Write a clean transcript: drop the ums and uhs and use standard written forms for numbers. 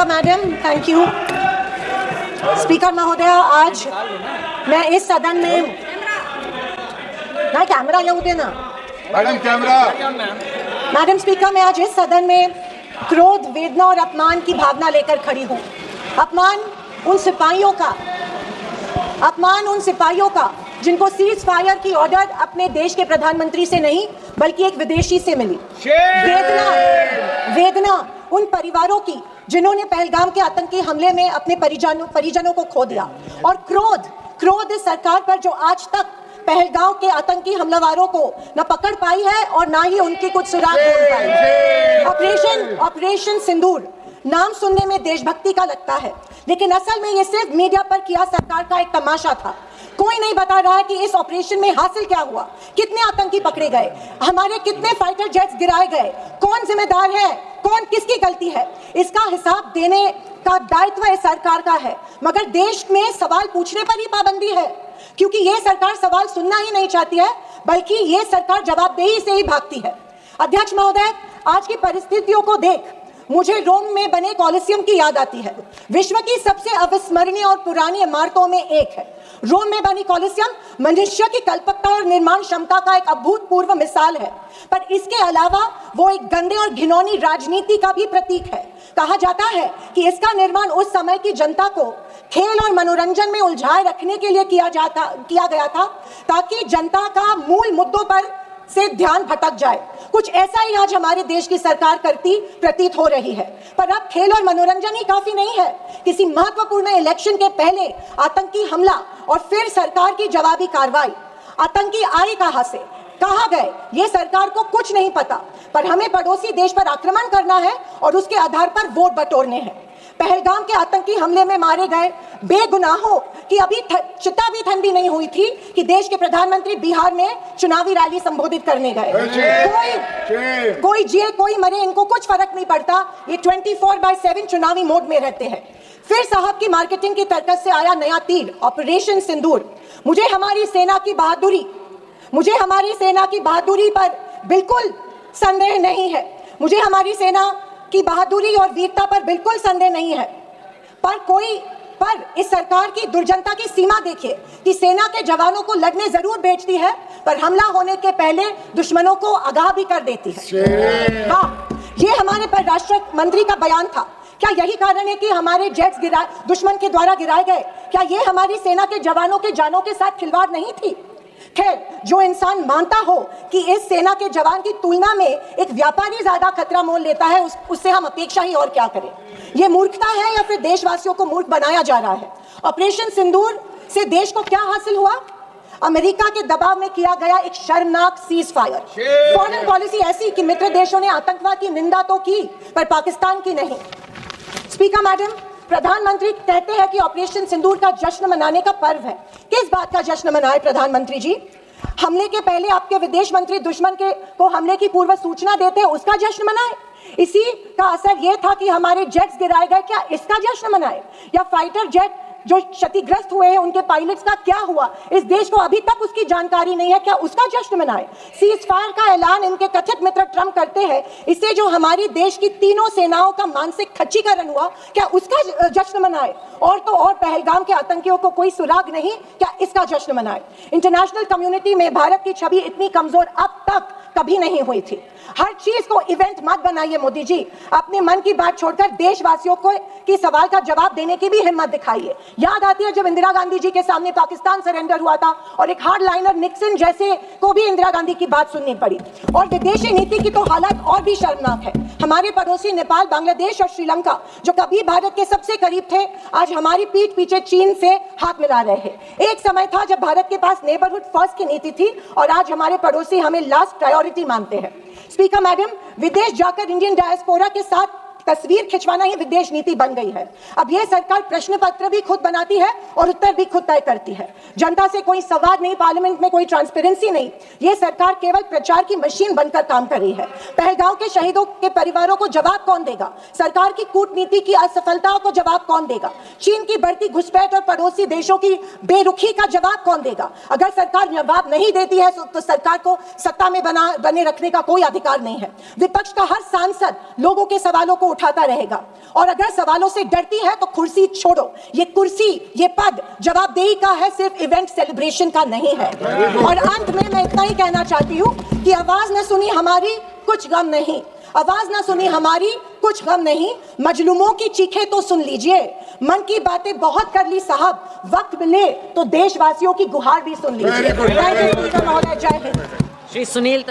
Speaker madam, thank you. Speaker महोदय, आज मैं इस सदन में ना कैमरा येऊ देना मैडम, कैमरा। मैडम स्पीकर, मैं आज इस सदन में क्रोध, वेदना और अपमान की भावना लेकर खड़ी हूँ। अपमान उन सिपाहियों का जिनको सीज फायर की ऑर्डर अपने देश के प्रधानमंत्री से नहीं बल्कि एक विदेशी से मिली। वेदना उन परिवारों की जिन्होंने पहलगाम के आतंकी हमले में अपने परिजनों को खो दिया। और क्रोध इस सरकार पर जो आज तक पहलगाम के आतंकी हमलावरों को न पकड़ पाई है और ना ही उनकी कुछ सुराग ढूंढ पाई है। ऑपरेशन सिंदूर नाम सुनने में देशभक्ति का लगता है, लेकिन असल में ये सिर्फ मीडिया पर किया सरकार का एक तमाशा था। कोई नहीं बता रहा है कि इस ऑपरेशन में हासिल क्या हुआ, कितने आतंकी पकड़े गए, हमारे कितने फाइटर जेट्स गिराए गए, कौन जिम्मेदार है, कौन किसकी गलती है। इसका हिसाब देने का दायित्व इस सरकार का है, मगर देश में सवाल पूछने पर ही पाबंदी है, क्योंकि ये सरकार सवाल सुनना ही नहीं चाहती है, बल्कि ये सरकार जवाबदेही से ही भागती है। अध्यक्ष महोदय, आज की परिस्थितियों को देख मुझे रोम में बने कॉलिसियम की याद आती है। विश्व की सबसे अविस्मरणीय और पुरानी इमारतों में एक है। रोम में बनी कॉलिसियम मनुष्य की कल्पकता और निर्माण क्षमता का एक अभूतपूर्व मिसाल है, पर इसके अलावा वो एक गंदे और घिनौनी राजनीति का भी प्रतीक है। कहा जाता है कि इसका निर्माण उस समय की जनता को खेल और मनोरंजन में उलझाए रखने के लिए किया गया था, ताकि जनता का मूल मुद्दों पर से ध्यान भटक जाए। कुछ ऐसा ही आज हमारे देश की सरकार करती प्रतीत हो रही है। पर अब खेल और मनोरंजन ही काफी नहीं है। किसी महत्वपूर्ण इलेक्शन के पहले आतंकी हमला और फिर सरकार की जवाबी कार्रवाई। आतंकी आए कहां से, कहां गए, ये सरकार को कुछ नहीं पता, पर हमें पड़ोसी देश पर आक्रमण करना है और उसके आधार पर वोट बटोरने हैं। पहलगाम के आतंकी हमले में मारे गए बेगुनाहों की अभी चिता भी ठंडी नहीं हुई थी कि देश के प्रधानमंत्री बिहार में चुनावी रैली संबोधित करने गए। कोई जिए कोई मरे, इनको कुछ फर्क नहीं पड़ता। ये 24/7 चुनावी मोड में रहते हैं। फिर साहब की मार्केटिंग की तरकस से आया नया तीर, ऑपरेशन सिंदूर। मुझे हमारी सेना की बहादुरी पर बिल्कुल संदेह नहीं है। मुझे हमारी सेना की बहादुरी और वीरता पर बिल्कुल संदेह नहीं है, पर इस सरकार की दुर्जनता की सीमा देखिए कि सेना के जवानों को लड़ने जरूर भेजती है, पर हमला होने के पहले दुश्मनों को आगाह भी कर देती है। हाँ, ये हमारे परराष्ट्र मंत्री का बयान था। क्या यही कारण है कि हमारे जेट्स दुश्मन के द्वारा गिराए गए? क्या ये हमारी सेना के जवानों के जानों के साथ खिलवाड़ नहीं थी? खैर, जो इंसान मानता हो कि इस सेना के जवान की तुलना में एक व्यापारी ज्यादा खतरा मोल लेता है, उससे हम अपेक्षा ही और क्या करें। ये मूर्खता है या फिर देशवासियों को मूर्ख बनाया जा रहा है? ऑपरेशन सिंदूर से देश को क्या हासिल हुआ? अमेरिका के दबाव में किया गया एक शर्मनाक सीज फायर। फॉरेन पॉलिसी ऐसी कि मित्र देशों ने आतंकवाद की निंदा तो की, पर पाकिस्तान की नहीं। स्पीकर मैडम, प्रधानमंत्री कहते हैं कि ऑपरेशन सिंदूर का जश्न मनाने का पर्व है। किस बात का जश्न मनाए प्रधानमंत्री जी? हमले के पहले आपके विदेश मंत्री दुश्मन को हमले की पूर्व सूचना देते हैं, उसका जश्न मनाए? इसी का असर यह था कि हमारे जेट्स गिराए गए, क्या इसका जश्न मनाए? या फाइटर जेट जो क्षतिग्रस्त हुए हैं उनके पायलट्स का क्या हुआ? इस देश को अभी तक उसकी जानकारी नहीं है, क्या उसका जश्न मनाए? सीज फायर का ऐलान इनके कथित मित्र ट्रंप करते हैं, इससे जो हमारी देश की तीनों सेनाओं का मानसिक खच्चीकरण हुआ, क्या उसका जश्न मनाए? और तो और पहलगाम के आतंकियों को कोई सुराग नहीं, क्या इसका जश्न मनाए? इंटरनेशनल कम्युनिटी में भारत की छवि इतनी कमजोर अब तक कभी नहीं हुई थी। हर चीज को इवेंट मत बनाइए मोदी जी, अपने मन की बात छोड़कर देशवासियों को की सवाल का जवाब देने की भी हिम्मत दिखाइए। याद आती है जब इंदिरा गांधी जी के सामने पाकिस्तान सरेंडर हुआ था और एक हार्ड लाइनर निक्सन जैसे को भी इंदिरा गांधी की बात सुननी पड़ी। और विदेशी नीति की तो हालत और भी शर्मनाक है। हमारे पड़ोसी नेपाल, बांग्लादेश और श्रीलंका जो कभी भारत के सबसे करीब थे, आज हमारी पीठ पीछे चीन से हाथ मिला रहे हैं। एक समय था जब भारत के पास नेबरहुड फर्स्ट की नीति थी और आज हमारे पड़ोसी हमें लास्ट प्रायोरिटी मानते हैं। स्पीकर मैडम, विदेश जाकर इंडियन डायस्पोरा के साथ तस्वीर खिंचवाना ही विदेश नीति बन गई है। अब यह सरकार प्रश्न पत्र भी खुद बनाती है और उत्तर भी खुद तय करती है। जनता से कोई संवाद नहीं, पार्लियामेंट में कोई ट्रांसपेरेंसी नहीं। यह सरकार केवल प्रचार की मशीन बनकर काम कर रही है। पहलगाम के शहीदों के परिवारों को जवाब कौन देगा? सरकार की कूटनीति की असफलताओं को जवाब कौन देगा? चीन की बढ़ती घुसपैठ और पड़ोसी देशों की बेरुखी का जवाब कौन देगा? अगर सरकार जवाब नहीं देती है तो सरकार को सत्ता में बने रखने का कोई अधिकार नहीं है। विपक्ष का हर सांसद लोगों के सवालों को उठाता रहेगा। और अगर सवालों से डरती है तो कुर्सी छोड़ो। ये कुर्सी, ये पद जवाबदेही का है, सिर्फ इवेंट सेलिब्रेशन का नहीं है। और अंत में मैं इतना ही कहना चाहती हूँ कि आवाज न सुनी हमारी, कुछ गम नहीं। आवाज ना सुनी हमारी, कुछ गम नहीं। मजलूमों की चीखें तो सुन लीजिए। मन की बातें बहुत कर ली साहब, वक्त मिले तो देशवासियों की गुहार भी सुन लीजिए। जय हिंद। श्री सुनील